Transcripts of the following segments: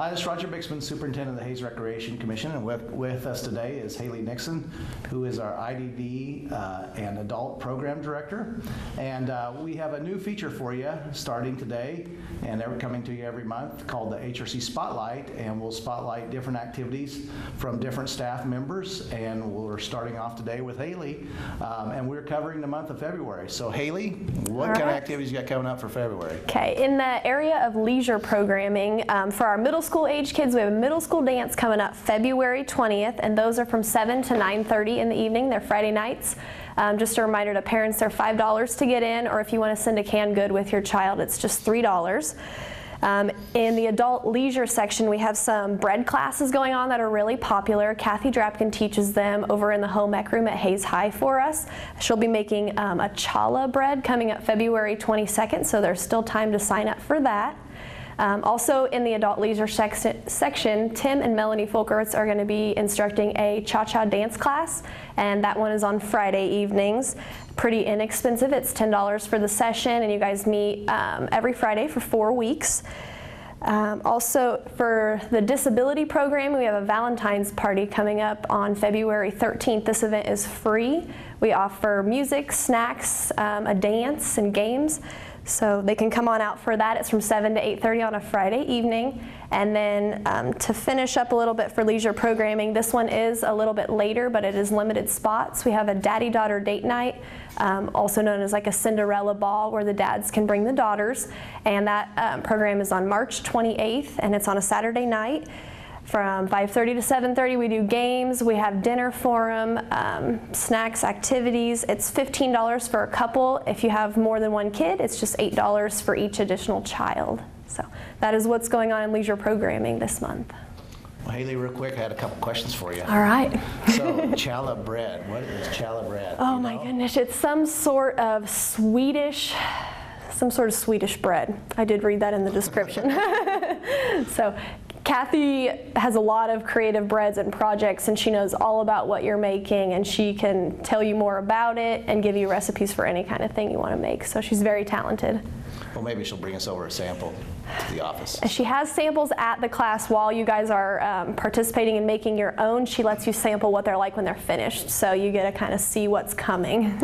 Hi, this is Roger Bixman, Superintendent of the Hayes Recreation Commission, and with us today is Haley Nixon, who is our IDD and Adult Program Director. And we have a new feature for you starting today, and they're coming to you every month, called the HRC Spotlight, and we'll spotlight different activities from different staff members. And we're starting off today with Haley, and we're covering the month of February. So Haley, what kind of activities you got coming up for February? Okay, in the area of leisure programming, for our middle school age kids, we have a middle school dance coming up February 20th, and those are from 7 to 9:30 in the evening. They're Friday nights. Just a reminder to parents, they're $5 to get in, or if you want to send a canned good with your child, it's just $3. In the adult leisure section, we have some bread classes going on that are really popular. Kathy Drapkin teaches them over in the home ec room at Hayes High for us. She'll be making a challah bread coming up February 22nd, so there's still time to sign up for that. Also in the adult leisure section, Tim and Melanie Folkerts are going to be instructing a cha-cha dance class, and that one is on Friday evenings. Pretty inexpensive. It's $10 for the session, and you guys meet every Friday for 4 weeks. Also, for the disability program, we have a Valentine's party coming up on February 13th. This event is free. We offer music, snacks, a dance, and games. So they can come on out for that. It's from 7 to 8:30 on a Friday evening. And then to finish up a little bit for leisure programming, this one is a little bit later, but it is limited spots. We have a daddy-daughter date night, also known as like a Cinderella ball, where the dads can bring the daughters. And that program is on March 28th, and it's on a Saturday night. From 5:30 to 7:30, we do games, we have dinner for them, snacks, activities. It's $15 for a couple. If you have more than one kid, it's just $8 for each additional child. So that is what's going on in leisure programming this month. Well, Haley, real quick, I had a couple questions for you. All right. So, challah bread. What is challah bread? Oh my goodness, it's some sort of Swedish bread. I did read that in the description. So Kathy has a lot of creative breads and projects, and she knows all about what you're making, and she can tell you more about it and give you recipes for any kind of thing you want to make. So she's very talented. Well, maybe she'll bring us over a sample to the office. She has samples at the class while you guys are participating in making your own. She lets you sample what they're like when they're finished, so you get to kind of see what's coming.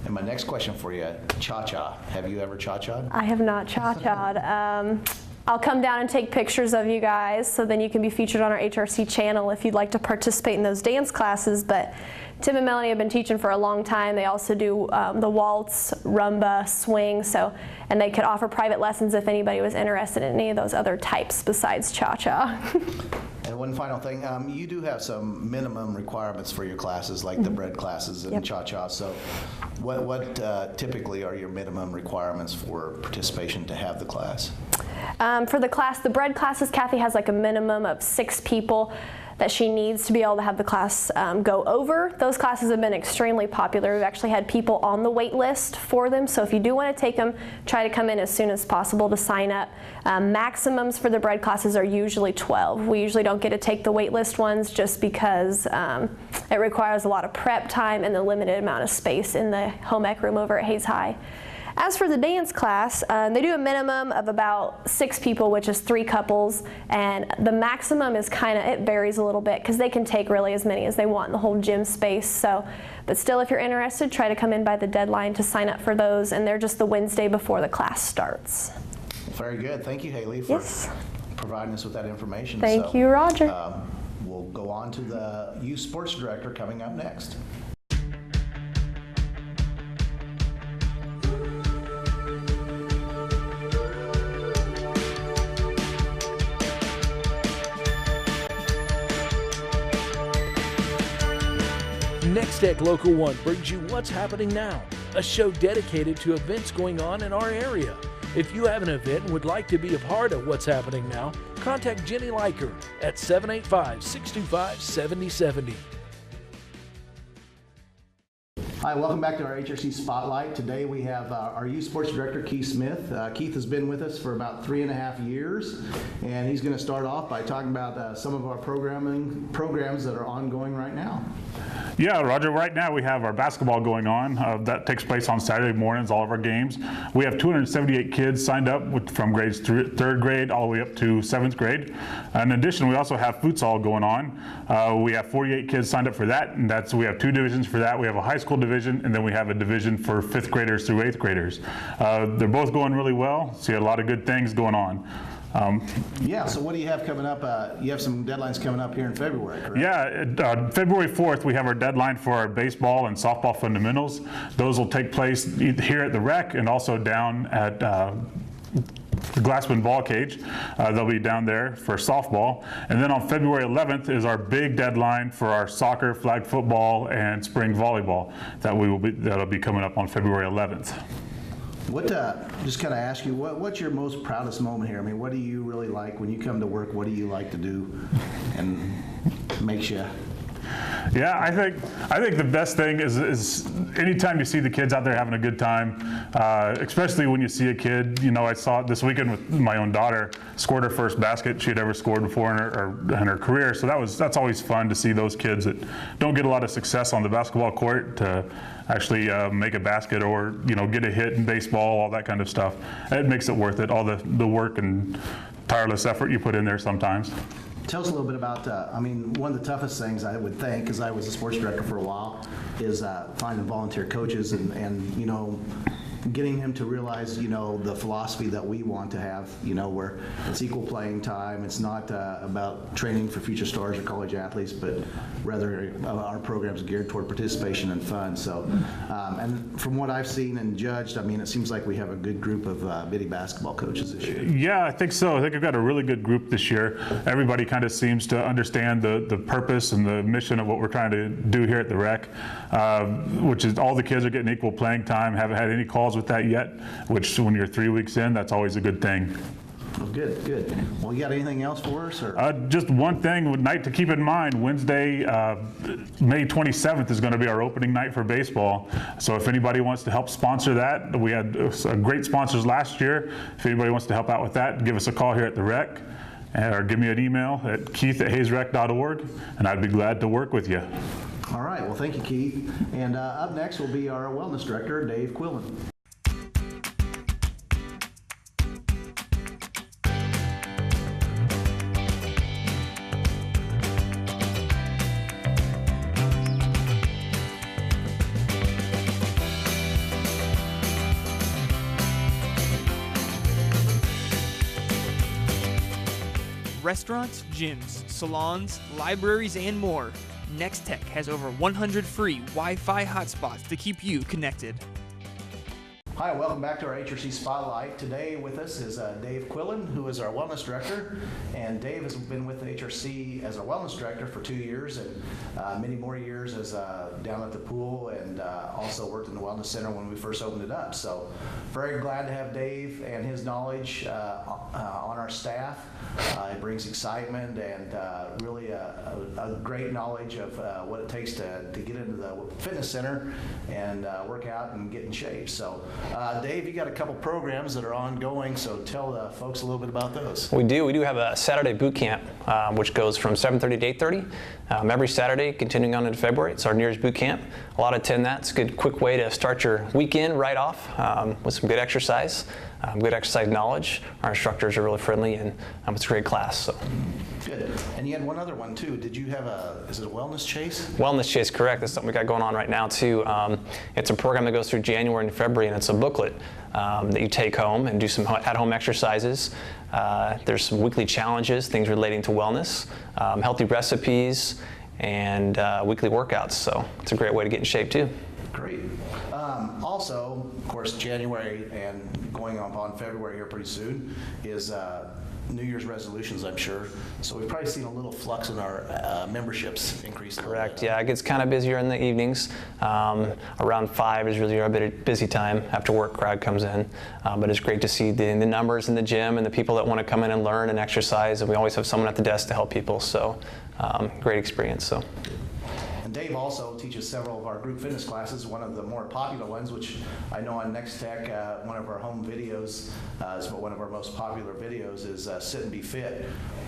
And my next question for you, cha-cha. Have you ever cha-cha'd? I have not cha-cha'd. I'll come down and take pictures of you guys, so then you can be featured on our HRC channel if you'd like to participate in those dance classes. But Tim and Melanie have been teaching for a long time. They also do the waltz, rumba, swing, and they could offer private lessons if anybody was interested in any of those other types besides cha-cha. And one final thing, you do have some minimum requirements for your classes, like the bread classes and cha-cha. So what typically are your minimum requirements for participation to have the class? For the bread classes, Kathy has like a minimum of 6 people that she needs to be able to have the class go over. Those classes have been extremely popular. We've actually had people on the wait list for them, so if you do want to take them, try to come in as soon as possible to sign up. Maximums for the bread classes are usually 12. We usually don't get to take the wait list ones just because it requires a lot of prep time and the limited amount of space in the home ec room over at Hayes High. As for the dance class, they do a minimum of about 6 people, which is 3 couples, and the maximum is it varies a little bit because they can take really as many as they want in the whole gym space. So, but still, if you're interested, try to come in by the deadline to sign up for those, and they're just the Wednesday before the class starts. Very good. Thank you, Haley, for providing us with that information. Thank you, Roger. We'll go on to the Youth Sports Director coming up next. Next Tech Local 1 brings you What's Happening Now, a show dedicated to events going on in our area. If you have an event and would like to be a part of What's Happening Now, contact Jenny Liker at 785-625-7070. Hi, welcome back to our HRC Spotlight. Today we have our youth sports director, Keith Smith. Keith has been with us for about 3.5 years, and he's going to start off by talking about some of our programs that are ongoing right now. Yeah, Roger, right now we have our basketball going on. That takes place on Saturday mornings, all of our games. We have 278 kids signed up from grades 3rd grade all the way up to 7th grade. In addition, we also have futsal going on. We have 48 kids signed up for that, and we have 2 divisions for that. We have a high school division, and then we have a division for 5th graders through 8th graders. They're both going really well. See a lot of good things going on. Yeah, so what do you have coming up? You have some deadlines coming up here in February, correct? Yeah, February 4th, we have our deadline for our baseball and softball fundamentals. Those will take place here at the rec and also down at the Glassman Ball Cage. They'll be down there for softball. And then on February 11th is our big deadline for our soccer, flag football, and spring volleyball. That'll be coming up on February 11th. What, just kind of ask you, what's your most proudest moment here? I mean, what do you really like when you come to work? What do you like to do and makes you? Yeah, I think the best thing is anytime you see the kids out there having a good time, especially when you see a kid, I saw it this weekend with my own daughter, scored her first basket she had ever scored before in her career. So that's always fun to see those kids that don't get a lot of success on the basketball court to actually make a basket or get a hit in baseball, all that kind of stuff. It makes it worth it, all the work and tireless effort you put in there sometimes. Tell us a little bit about, one of the toughest things I would think, because I was a sports director for a while, is finding volunteer coaches and getting him to realize, the philosophy that we want to have, where it's equal playing time. It's not about training for future stars or college athletes, but rather our program's geared toward participation and fun. So, and from what I've seen and judged, it seems like we have a good group of Biddy basketball coaches this year. Yeah, I think so. I think we've got a really good group this year. Everybody kind of seems to understand the purpose and the mission of what we're trying to do here at the rec, which is all the kids are getting equal playing time. Haven't had any calls with that yet, which when you're 3 weeks in, that's always a good thing. Well, good. Well, you got anything else for us? Or? Just one thing, night to keep in mind, Wednesday, May 27th is going to be our opening night for baseball. So if anybody wants to help sponsor that, we had great sponsors last year. If anybody wants to help out with that, give us a call here at the rec or give me an email at keith@hazerec.org, and I'd be glad to work with you. All right, well, thank you, Keith. And up next will be our wellness director, Dave Quillen. Restaurants, gyms, salons, libraries, and more. NextTech has over 100 free Wi-Fi hotspots to keep you connected. Hi, welcome back to our HRC Spotlight. Today with us is Dave Quillen, who is our wellness director. And Dave has been with the HRC as our wellness director for 2 years and many more years as down at the pool, and also worked in the wellness center when we first opened it up. So very glad to have Dave and his knowledge on our staff. It brings excitement and really a great knowledge of what it takes to get into the fitness center and work out and get in shape. So Dave, you got a couple programs that are ongoing, so tell the folks a little bit about those. We do have a Saturday boot camp, which goes from 7:30 to 8:30 every Saturday, continuing on into February. It's our New Year's boot camp. A lot attend that. It's a good, quick way to start your weekend right off with some good exercise, good exercise knowledge. Our instructors are really friendly, and it's a great class. So. Good. And you had one other one too. Did you have is it a wellness chase? Wellness chase, correct. That's something we got going on right now too. It's a program that goes through January and February, and it's a booklet that you take home and do some at-home exercises. There's some weekly challenges, things relating to wellness, healthy recipes, and weekly workouts. So it's a great way to get in shape too. Great. Also, of course, January and going on February here pretty soon is New Year's resolutions, I'm sure. So we've probably seen a little flux in our memberships increase. Correct. Yeah, it gets kind of busier in the evenings. Around 5 is really our busy time. After work, crowd comes in. But it's great to see the numbers in the gym and the people that want to come in and learn and exercise. And we always have someone at the desk to help people. So great experience. So. And Dave also teaches several of our group fitness classes. One of the more popular ones, which I know on Next Tech, one of our home videos, is one of our most popular videos, is Sit and Be Fit.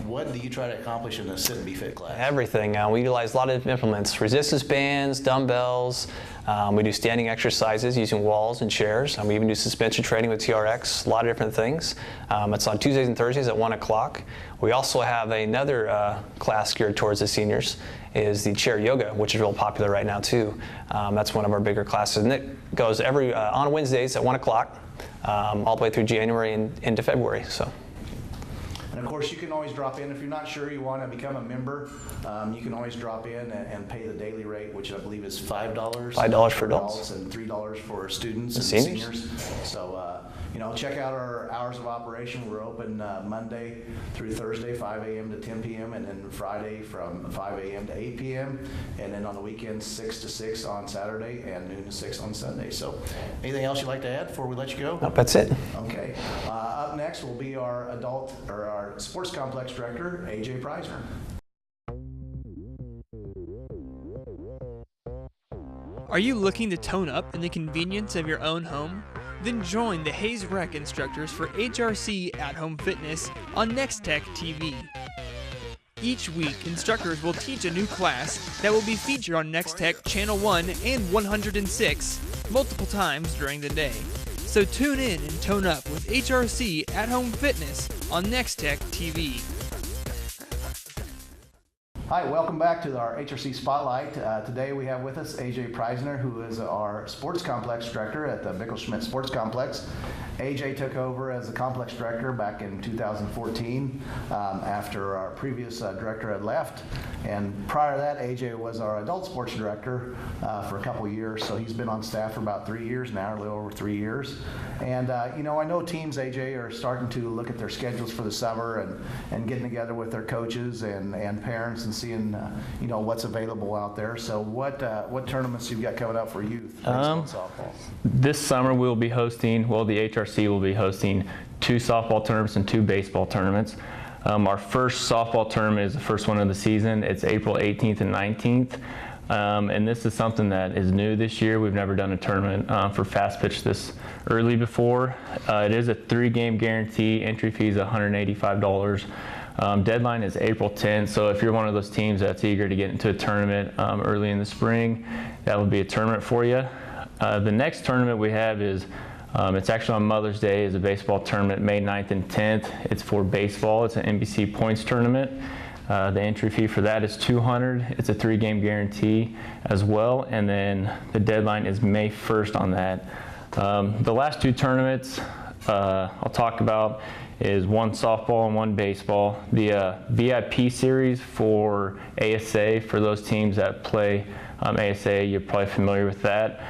What do you try to accomplish in a Sit and Be Fit class? Everything. We utilize a lot of implements, resistance bands, dumbbells. We do standing exercises using walls and chairs. We even do suspension training with TRX, a lot of different things. It's on Tuesdays and Thursdays at 1 o'clock. We also have another class geared towards the seniors, is the chair yoga, which is real popular right now too. That's one of our bigger classes, and it goes every on Wednesdays at 1 o'clock, all the way through January and into February. So. And of course, you can always drop in. If you're not sure you want to become a member, you can always drop in and pay the daily rate, which I believe is $5. $5 for adults. And $3 for students and seniors. So, check out our hours of operation. We're open Monday through Thursday, 5 a.m. to 10 p.m., and then Friday from 5 a.m. to 8 p.m., and then on the weekends, 6 to 6 on Saturday and noon to 6 on Sunday. So, anything else you'd like to add before we let you go? Nope, that's it. Okay. Up next will be our our sports complex director, AJ Preisner. Are you looking to tone up in the convenience of your own home? Then join the Hayes Rec instructors for HRC At-Home Fitness on Next Tech TV. Each week, instructors will teach a new class that will be featured on Next Tech Channel 1 and 106 multiple times during the day. So tune in and tone up with HRC At-Home Fitness on Next Tech TV. Hi, welcome back to our HRC Spotlight. Today we have with us AJ Preisner, who is our sports complex director at the Bickelschmidt Sports Complex. AJ took over as the complex director back in 2014 after our previous director had left. And prior to that, AJ was our adult sports director for a couple years. So he's been on staff for about 3 years now, a little over 3 years. And I know teams, AJ, are starting to look at their schedules for the summer and getting together with their coaches and parents and seeing what's available out there. So what tournaments you've got coming up for youth, baseball and softball? This summer we'll be hosting, the HRC will be hosting 2 softball tournaments and 2 baseball tournaments. Our first softball tournament is the first one of the season. It's April 18th and 19th. And this is something that is new this year. We've never done a tournament for fast pitch this early before. It is a 3-game guarantee. Entry fee is $185. Deadline is April 10th, so if you're one of those teams that's eager to get into a tournament early in the spring, that would be a tournament for you. The next tournament we have is, it's actually on Mother's Day, is a baseball tournament, May 9th and 10th. It's for baseball. It's an NBC points tournament. The entry fee for that is $200. It's a 3-game guarantee as well, and then the deadline is May 1st on that. The last 2 tournaments I'll talk about is 1 softball and 1 baseball. The VIP series for ASA, for those teams that play ASA, you're probably familiar with that.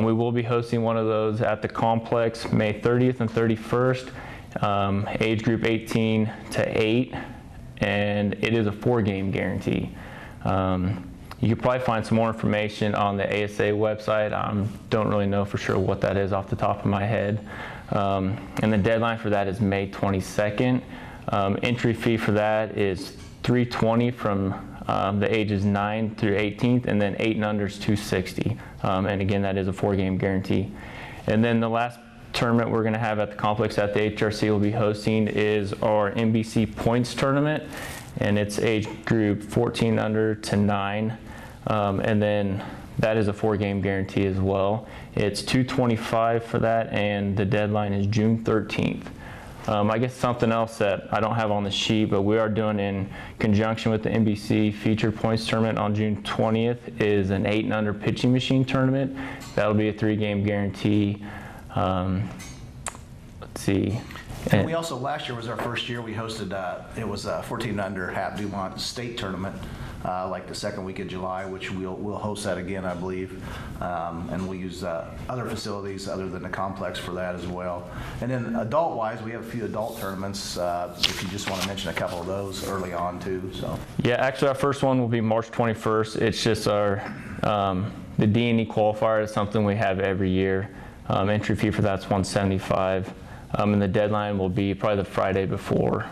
We will be hosting one of those at the complex May 30th and 31st, age group 18 to 8, and it is a 4-game guarantee. You can probably find some more information on the ASA website. Don't really know for sure what that is off the top of my head. And the deadline for that is May 22nd. Entry fee for that is $320 from the ages 9 through 18th, and then 8 and under is $260. And again, that is a 4-game guarantee. And then the last tournament we're going to have at the complex at the HRC will be hosting is our NBC points tournament, and it's age group 14 under to 9. And then that is a 4-game guarantee as well. It's $225 for that, and the deadline is June 13th. I guess something else that I don't have on the sheet, but we are doing in conjunction with the NBC feature points tournament on June 20th is an 8 and under pitching machine tournament. That'll be a 3-game guarantee. Let's see. And we also, last year was our first year, we hosted, it was a 14 under Hap Dumont state tournament, like the second week of July, which we'll host that again, I believe. And we'll use other facilities other than the complex for that as well. And then adult-wise, we have a few adult tournaments, if you just want to mention a couple of those early on too. So. Yeah, actually our first one will be March 21st. It's just our, the D&E qualifier is something we have every year. Entry fee for that's $175. And the deadline will be probably the Friday before.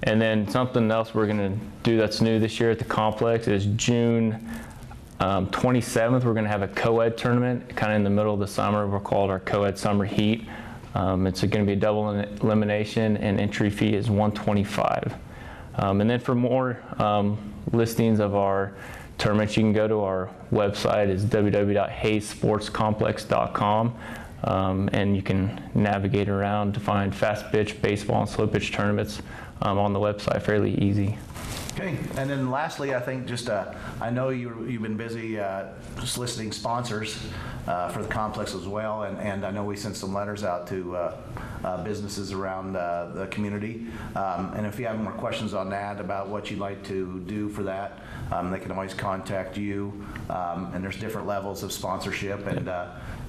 And then something else we're going to do that's new this year at the complex is June 27th, we're going to have a co-ed tournament, kind of in the middle of the summer. We're called our co-ed summer heat. It's going to be a double elimination, and entry fee is $125. And then for more listings of our tournaments, you can go to our website. It's www.haysportscomplex.com, and you can navigate around to find fast pitch, baseball, and slow pitch tournaments on the website. Fairly easy. Okay, and then lastly, I think just, I know you've been busy soliciting sponsors for the complex as well, and I know we sent some letters out to businesses around the community. And if you have more questions on that, about what you'd like to do for that, they can always contact you. And there's different levels of sponsorship, and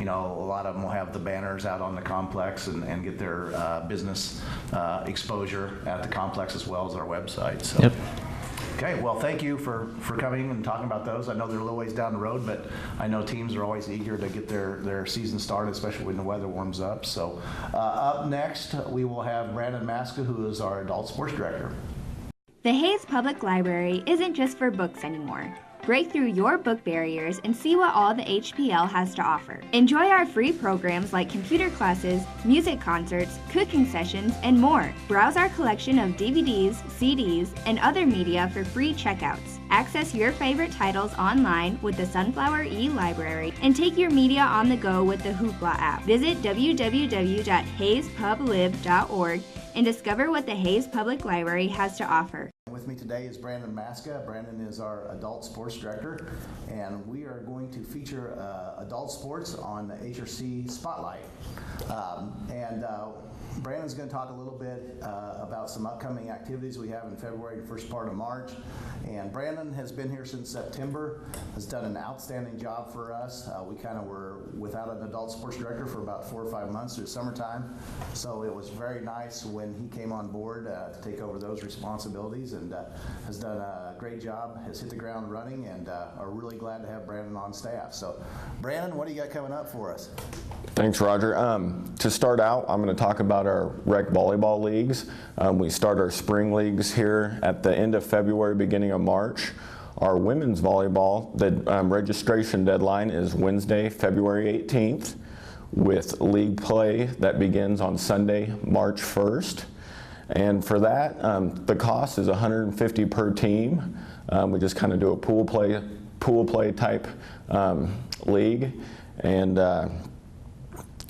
you know, a lot of them will have the banners out on the complex and get their business exposure at the complex as well as our website. So. Yep. Okay, well, thank you for coming and talking about those. I know they're a little ways down the road, but I know teams are always eager to get their season started, especially when the weather warms up. So up next, we will have Brandon Maska, who is our adult sports director. The Hayes Public Library isn't just for books anymore. Break through your book barriers and see what all the HPL has to offer. Enjoy our free programs like computer classes, music concerts, cooking sessions, and more. Browse our collection of DVDs, CDs, and other media for free checkouts. Access your favorite titles online with the Sunflower e-Library and take your media on the go with the Hoopla app. Visit www.hayespublib.org and discover what the Hayes Public Library has to offer. With me today is Brandon Maska. Brandon is our adult sports director, and we are going to feature adult sports on the HRC Spotlight. Brandon's going to talk a little bit about some upcoming activities we have in February and first part of March. And Brandon has been here since September, has done an outstanding job for us. We kind of were without an adult sports director for about 4 or 5 months through summertime. So it was very nice when he came on board to take over those responsibilities, and has done a great job, has hit the ground running, and are really glad to have Brandon on staff. So Brandon, what do you got coming up for us? Thanks, Roger. To start out, I'm going to talk about our rec volleyball leagues. We start our spring leagues here at the end of February, beginning of March. Our women's volleyball, the registration deadline is Wednesday, February 18th, with league play that begins on Sunday, March 1st. And for that, the cost is $150 per team. We just kind of do a pool play type league.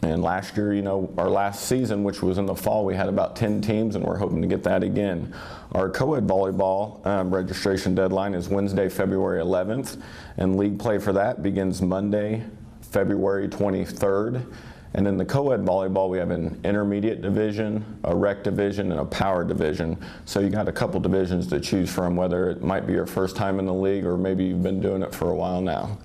And last year, you know, our last season, which was in the fall, we had about 10 teams, and we're hoping to get that again. Our co-ed volleyball registration deadline is Wednesday, February 11th, and league play for that begins Monday, February 23rd. And in the co-ed volleyball, we have an intermediate division, a rec division, and a power division. So you got a couple divisions to choose from, whether it might be your first time in the league or maybe you've been doing it for a while now.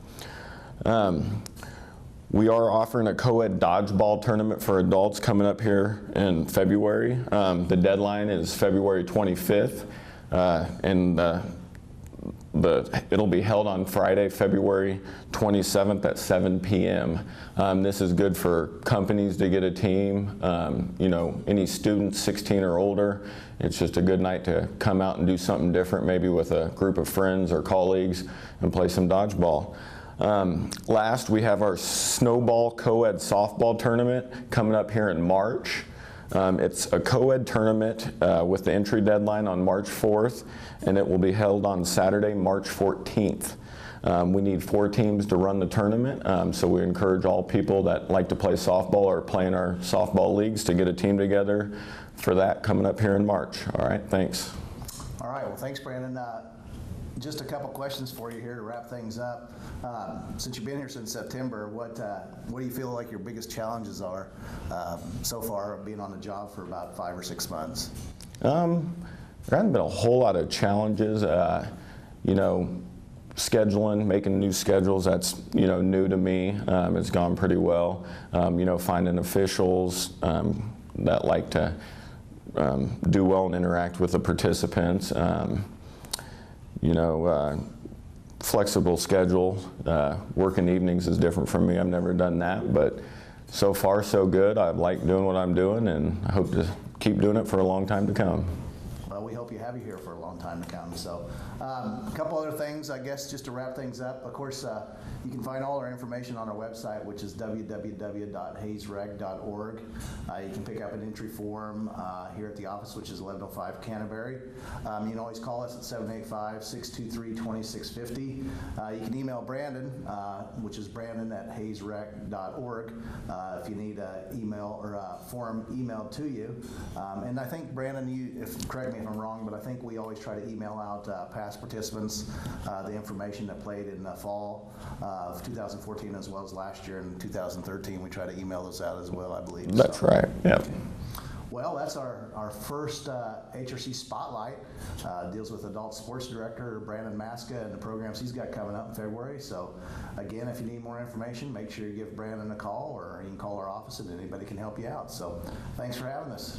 We are offering a co-ed dodgeball tournament for adults coming up here in February. The deadline is February 25th, and it'll be held on Friday, February 27th at 7 p.m. This is good for companies to get a team, you know, any students 16 or older. It's just a good night to come out and do something different, maybe with a group of friends or colleagues, and play some dodgeball. Last, we have our snowball co-ed softball tournament coming up here in March. It's a co-ed tournament with the entry deadline on March 4th, and it will be held on Saturday, March 14th. We need 4 teams to run the tournament, so we encourage all people that like to play softball or play in our softball leagues to get a team together for that coming up here in March. All right, thanks. All right, well, thanks, Brandon. Just a couple questions for you here to wrap things up. Since you've been here since September, what do you feel like your biggest challenges are so far, being on the job for about 5 or 6 months? There hasn't been a whole lot of challenges. You know, scheduling, making new schedules, that's, you know, new to me. It's gone pretty well. You know, finding officials that like to do well and interact with the participants. You know, flexible schedule. Working evenings is different from me. I've never done that, but so far so good. I like doing what I'm doing, and I hope to keep doing it for a long time to come. Well, we hope you have you here for a long time to come. So a couple other things, I guess, just to wrap things up. Of course, you can find all our information on our website, which is www.hazereg.org. You can pick up an entry form here at the office, which is 1105 Canterbury. You can always call us at 785-623-2650. You can email Brandon, which is brandon@hazereg.org, if you need an email or a form emailed to you. And I think, Brandon, correct me if I'm wrong, but I think we always try to email out past participants the information that played in the fall of 2014 as well as last year in 2013. We try to email those out as well, I believe. That's right, yeah. Well, that's our first HRC Spotlight. Deals with adult sports director Brandon Maska and the programs he's got coming up in February. So again, if you need more information, make sure you give Brandon a call, or you can call our office and anybody can help you out. So thanks for having us.